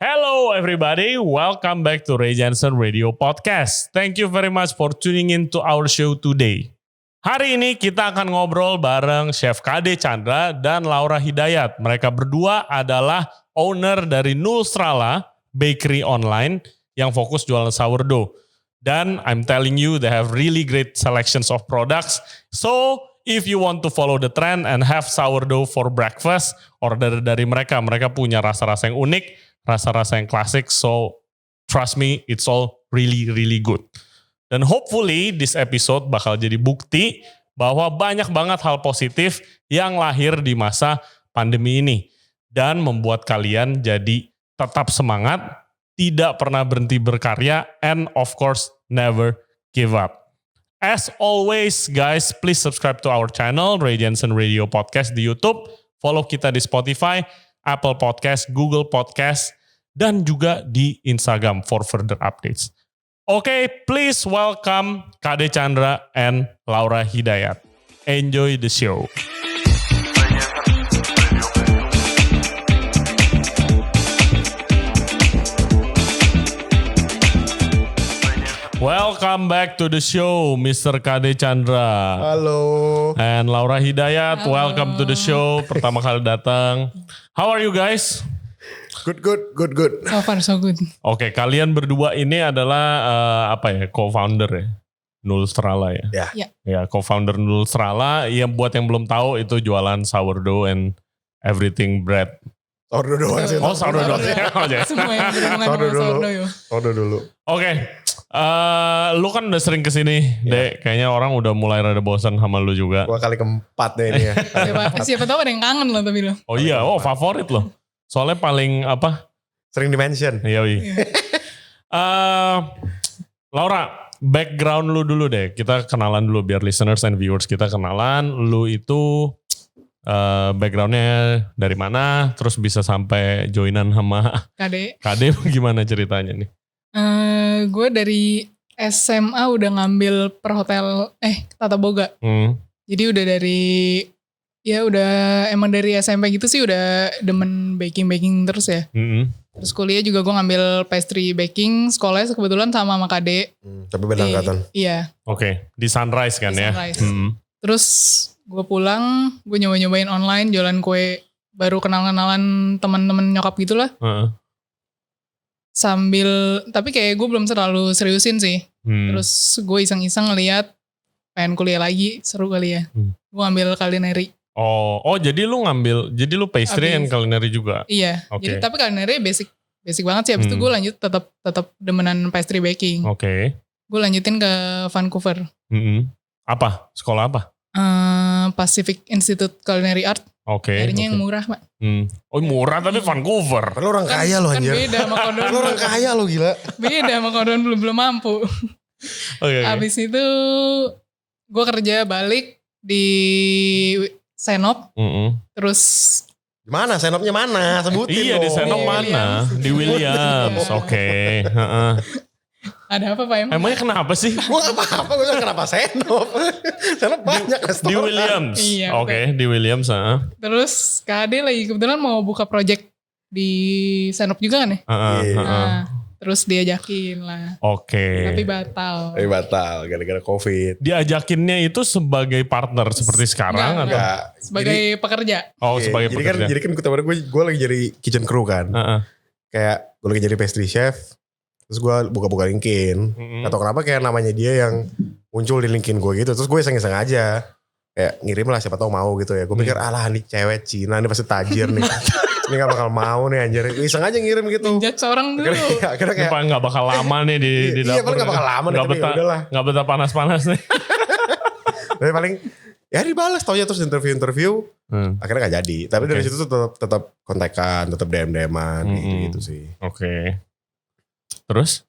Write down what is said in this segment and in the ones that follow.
Hello everybody, welcome back to Ray Jensen Radio Podcast. Thank you very much for tuning in to our show today. Hari ini kita akan ngobrol bareng Chef KD Chandra dan Laura Hidayat. Mereka berdua adalah owner dari Nulstrala Bakery Online yang fokus jualan sourdough. Dan I'm telling you, they have really great selections of products. So, if you want to follow the trend and have sourdough for breakfast, order dari mereka. Mereka punya rasa-rasa yang unik, rasa-rasa yang klasik. So, trust me, it's all really, really good. Dan hopefully, this episode bakal jadi bukti bahwa banyak banget hal positif yang lahir di masa pandemi ini. Dan membuat kalian jadi tetap semangat, tidak pernah berhenti berkarya, and of course, never give up. As always, guys, please subscribe to our channel, Ray Jensen Radio Podcast di YouTube. Follow kita di Spotify, Apple Podcast, Google Podcast, dan juga di Instagram for further updates. Okay, please welcome KD Chandra and Laura Hidayat. Enjoy the show. Welcome back to the show, Mr. KD Chandra. Halo. And Laura Hidayat, welcome to the show. Pertama kali datang. How are you guys? Good. So far so good. Oke, kalian berdua ini adalah co-founder ya? Nulstrala ya? Ya. Ya, co-founder Nulstrala. Yang buat yang belum tahu itu jualan sourdough and everything bread. Sourdough doang sih. Oh, sourdough doang. Semua yang berhubungan sama sourdough. Sourdough dulu. Oke. Lu kan udah sering kesini, Dek. Kayaknya orang udah mulai rada bosan sama lu juga. Gua kali keempat deh ini ya. Siapa tahu ada yang kangen loh tapi lo. Oh iya, favorit loh. Soalnya paling Sering di-mention. Iya. Laura, background lu dulu deh. Kita kenalan dulu biar listeners and viewers kita kenalan. Lu itu backgroundnya dari mana? Terus bisa sampai joinan sama KD gimana ceritanya nih? Gue dari SMA udah ngambil perhotel Tata Boga. Jadi udah emang dari SMP gitu sih udah demen baking terus ya. Terus kuliah juga gue ngambil pastry baking, sekolahnya kebetulan sama KD. Tapi beda angkatan. Iya. Oke, di Sunrise kan ya. Sunrise. Terus gue pulang, gue nyobain online jualan kue, baru kenal-kenalan teman-teman nyokap gitulah. Tapi kayak gue belum terlalu seriusin sih. Terus gue iseng-iseng ngeliat pengen kuliah lagi, seru kali ya. Gue ngambil culinary. Oh, jadi lu pastry and culinary juga? Iya, Okay. Jadi tapi culinary basic banget sih. Habis itu gue lanjut tetap demenan pastry baking. Oke. Gue lanjutin ke Vancouver. Apa? Sekolah apa? Pacific Institute Culinary Art. Oke. Harganya yang murah, Pak. Oh murah tapi Vancouver. Lu orang kaya lo anjir. Kan beda sama Kodon. Lu orang kaya lo gila. Beda sama Kodon belum mampu. Okay. Abis itu gue kerja balik di Senop. Terus Mana? Senopnya mana? Sebutin iya dong. di Senop mana? Di Williams. Oke. Ada apa Pak? Emangnya kenapa sih? Gue gak apa-apa. Gue kenapa Senop? Senop banyak restoran. Di Williams. Iya, Oke, di Williams. Terus KD lagi kebetulan mau buka project di Senop juga kan ya? Terus diajakin lah. Oke. Tapi batal. Gara-gara COVID. Diajakinnya itu sebagai partner seperti sekarang? Enggak. Sebagai pekerja. Oh, sebagai pekerja. Jadi kan gue lagi jadi kitchen crew kan. Kayak gue lagi jadi pastry chef. Terus gue buka-buka LinkedIn. Gak tau kenapa kayak namanya dia yang muncul di LinkedIn gue gitu. Terus gue iseng-iseng aja. Kayak ngirim lah siapa tau mau gitu ya. Gue pikir alah nih cewek Cina nih pasti tajir nih. Ini gak bakal mau nih anjir. Iseng aja ngirim gitu. Menjat seorang dulu. Akhirnya kayak. Gak bakal lama nih di dapur. Iya paling gak bakal lama nih tapi yaudahlah. Gak betah panas-panas nih. Tapi paling ya dibalas taunya terus interview. Akhirnya gak jadi. Tapi dari situ tuh tetap kontekan, tetap DM-an gitu sih. Oke. Terus?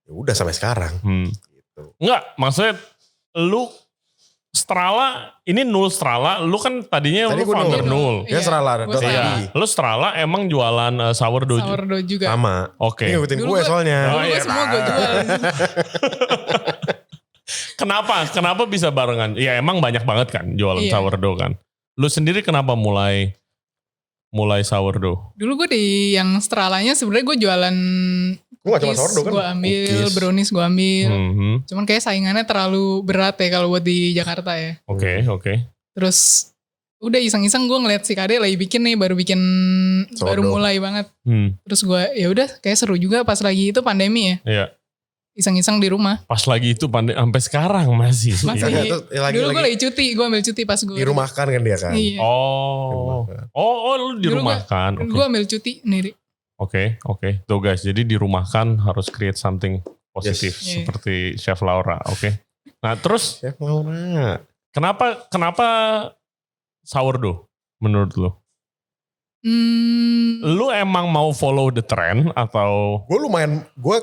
Ya udah sampai sekarang. Gitu. Enggak, maksudnya lu Strala, ini Nulstrala, lu kan tadinya lu founder Nul. Ya Strala. Iya. Lu Strala emang jualan sourdough juga. Sama. Oke. Ini ngikutin gue soalnya. Dulu semua gue jual. Kenapa bisa barengan? Ya emang banyak banget kan jualan sourdough kan. Lu sendiri kenapa mulai mulai sourdough? Dulu gue di yang Stralanya sebenarnya gue jualan Gue gak cuma sourdough kan. Gue ambil, Cookies. brownies gue ambil. Mhm. Cuman kayak saingannya terlalu berat ya kalau buat di Jakarta ya. Oke. Terus udah iseng-iseng gue ngeliat si Kade lagi bikin nih, baru Sourdough. mulai banget. Hmm. Terus gue ya udah kayak seru juga pas lagi itu pandemi ya. Iya. Iseng-iseng di rumah. Pas lagi itu sampai sekarang masih. Masih. Terus Dulu gue lagi cuti, gue ambil cuti pas gue. dirumahkan kan dia kan. Iya. Oh, lu dirumahkan. Gue ambil cuti sendiri. Oke. Tuh guys, jadi dirumahkan harus create something positif Yes. seperti Chef Laura. Oke. Nah terus Chef Laura. kenapa sourdough menurut lu? Lu emang mau follow the trend atau? Gue lumayan, gue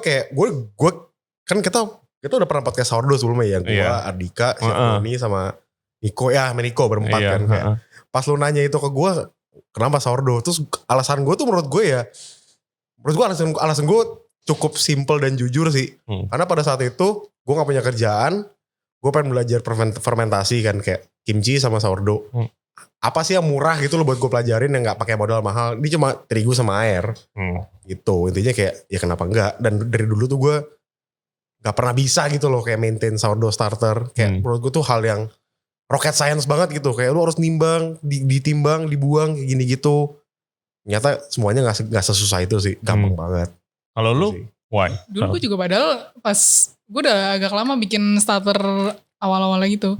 kan kita udah pernah podcast sourdough sebelumnya ya. Gue, Iya. Ardika, Chef Doni sama Niko berempat Iya, kan. Kayak, pas lu nanya itu ke gue, kenapa sourdough? Terus alasan gue tuh menurut gue alasan gue cukup simple dan jujur sih. Karena pada saat itu gue gak punya kerjaan, gue pengen belajar fermentasi kan, kayak kimchi sama sourdough. Apa sih yang murah gitu loh buat gue pelajarin yang gak pakai modal mahal. Ini cuma terigu sama air. Gitu. Intinya kayak ya kenapa enggak. Dan dari dulu tuh gue gak pernah bisa gitu loh kayak maintain sourdough starter. Kayak menurut gue tuh hal yang rocket science banget gitu. Kayak lu harus nimbang, ditimbang, dibuang kayak gini gitu. Ternyata semuanya gak sesusah itu sih. Gampang banget. Kalau lu, why? Dulu gue juga padahal pas gue udah agak lama bikin starter awal-awal gitu.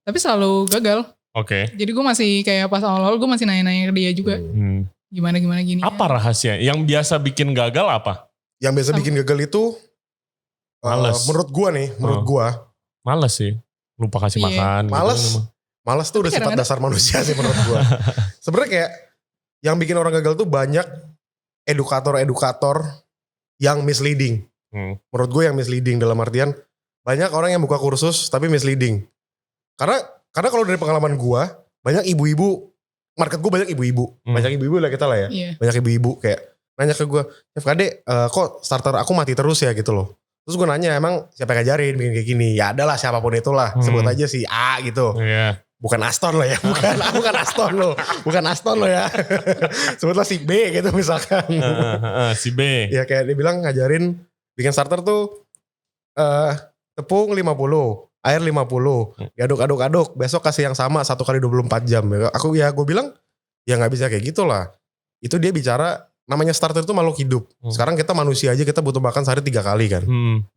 Tapi selalu gagal. Oke. Jadi gue masih kayak pas awal-awal gue masih nanya-nanya ke dia juga. Gimana gini. Apa rahasia? Yang biasa bikin gagal apa? Yang biasa bikin gagal itu Males. menurut gue Males sih. Lupa kasih makan. Males tuh udah sifat dasar manusia sih menurut gue. Sebenarnya kayak yang bikin orang gagal tuh banyak edukator yang misleading. Menurut gue yang misleading dalam artian banyak orang yang buka kursus tapi misleading. Karena kalau dari pengalaman gue, banyak ibu-ibu, market gue banyak ibu-ibu. Banyak ibu-ibu lah kita lah ya. Iya. Banyak ibu-ibu kayak nanya ke gue, Chef Kade kok starter aku mati terus ya gitu loh. Terus gue nanya emang siapa yang ngajarin bikin kayak gini? Ya adalah siapapun itulah, sebut aja si A gitu. Iya. Bukan Aston loh ya, bukan Aston loh. Bukan Aston loh ya. Sebutlah si B gitu misalkan. Si B. Ya kayak dia bilang ngajarin bikin starter tuh tepung 50, air 50, diaduk-aduk, besok kasih yang sama 1 kali 24 jam. Gue bilang ya gak bisa kayak gitu lah. Itu dia bicara namanya starter itu makhluk hidup. Sekarang kita manusia aja kita butuh makan sehari 3 kali kan.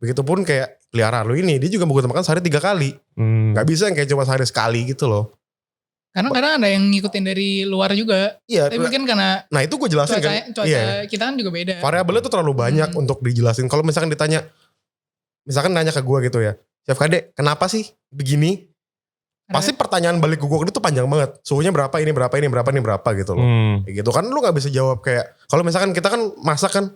Begitupun kayak peliharaan lu ini, dia juga butuh makan sehari 3 kali. Gak bisa yang kayak cuma sehari sekali gitu loh. Karena kadang ada yang ngikutin dari luar juga. Iya. Tapi mungkin karena nah itu gue jelasin cuaca kita kan juga beda. Variabelnya tuh terlalu banyak untuk dijelasin. Kalau misalkan ditanya, misalkan nanya ke gue gitu ya, Chef Kade kenapa sih begini? Pasti pertanyaan balik ke gue itu panjang banget. Suhunya berapa, ini berapa gitu loh. Kayak gitu kan lu gak bisa jawab kayak, kalau misalkan kita kan masak kan,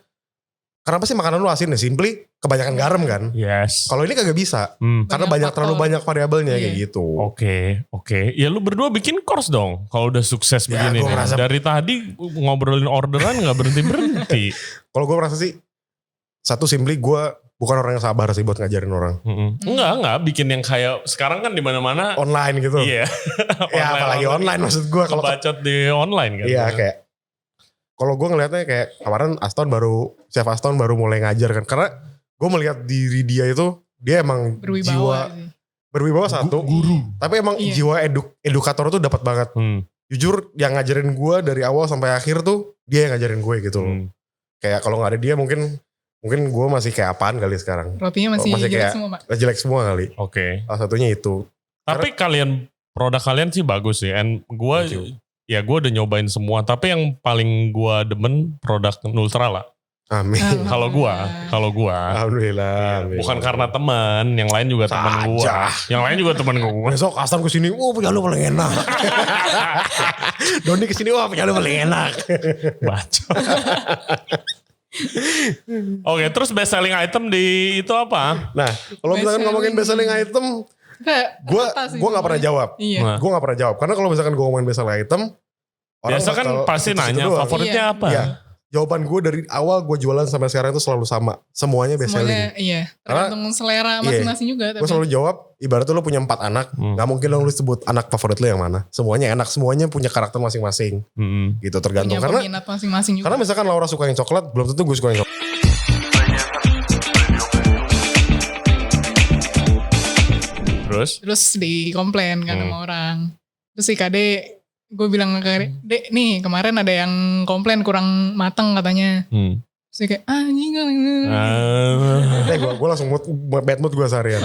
kenapa sih makanan lu asin ya? Simply kebanyakan garam kan. Yes. Kalau ini kagak bisa. Karena terlalu banyak variabelnya kayak gitu. Oke. Ya lu berdua bikin course dong. Kalau udah sukses begini nih. Dari tadi ngobrolin orderan gak berhenti-berhenti. Kalau gue merasa sih, satu simply gue bukan orang yang sabar sih buat ngajarin orang. Enggak bikin yang kayak sekarang kan di mana-mana online gitu. Iya. Ya apalagi online maksud gue kalau bacot di online kan. Iya kayak kalau gue ngelihatnya kayak kemarin Chef Aston baru mulai ngajar kan, karena gue melihat diri dia itu dia emang berwibawa satu guru. Tapi emang jiwa edukator tuh dapat banget. Jujur yang ngajarin gue dari awal sampai akhir tuh dia yang ngajarin gue gitu loh. Kayak kalau nggak ada dia mungkin gue masih kayak apaan kali sekarang. Rotinya masih jelek kayak semua Pak. Jelek semua kali. Oke. Salah satunya itu. Tapi produk kalian sih bagus sih. And gue udah nyobain semua. Tapi yang paling gue demen produk Nultrala. Amin. Kalau gue. Alhamdulillah. Bukan karena teman. Yang lain juga teman gue. Yang lain juga teman gue. Besok Aston kesini, punya lu paling enak. Doni kesini, punya lu paling enak. Baca. Oke, terus best selling item di itu apa? Nah, kalau misalkan ngomongin best selling item, gue gak pernah jawab. Iya. Gue gak pernah jawab. Karena kalau misalkan gue ngomongin best selling item, biasa kan pasti nanya favoritnya apa? Iya. jawaban gue dari awal gue jualan sampai sekarang itu selalu sama. Semuanya best selling. Semuanya iya. Tergantung selera masing-masing juga. Gue selalu jawab, ibaratnya lu punya 4 anak, gak mungkin lu sebut anak favorit lu yang mana. Semuanya enak, semuanya punya karakter masing-masing. Gitu tergantung. Punya Karena peminat masing-masing juga. Karena misalkan Laura suka yang coklat, belum tentu gue suka yang coklat. Terus dikomplain kan sama orang. Terus si Kade, gue bilang ke Kade, Dek nih kemarin ada yang komplain kurang mateng katanya. Terus dia kayak, anjing. Gue langsung bad mood gue seharian.